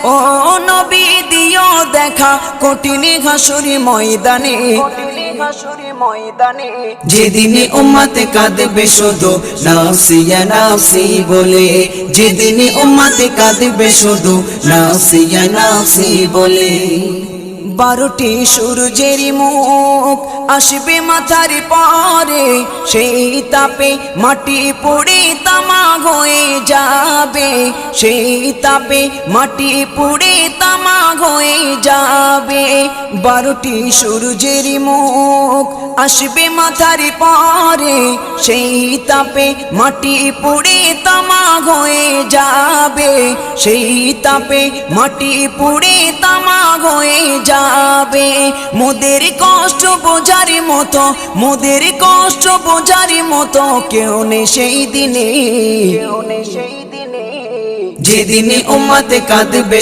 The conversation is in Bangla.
ও নবী দিও দেখা কঠিন হাসুরি ময়দানে, যেদিনে উম্মতে কাঁদবে শুধু নাফসি ইয়া নাফসি বলে, যেদিনে উম্মতে কাঁদবে শুধু নাফসি ইয়া নাফসি বলে। 12টি সূর্যের মুখ আসবে মাথার পরে, সেই তাপে মাটি পুড়ে তামা হয়ে যাবে, সেই তাপে মাটি পুড়ে তামা হয়ে যাবে। 12টি সূর্যের মুখ আসবে মাথার পরে, সেই তাপে মাটি পুড়ে তামা হয়ে যাবে, সেই তাপে মাটি পুড়ে তামা হয়ে যাবে। মোদের কষ্ট বোঝার মতো, মোদের কষ্ট বোঝার মতো কেউ নেই সেই দিনে, যেদিনে উম্মতে কাঁদবে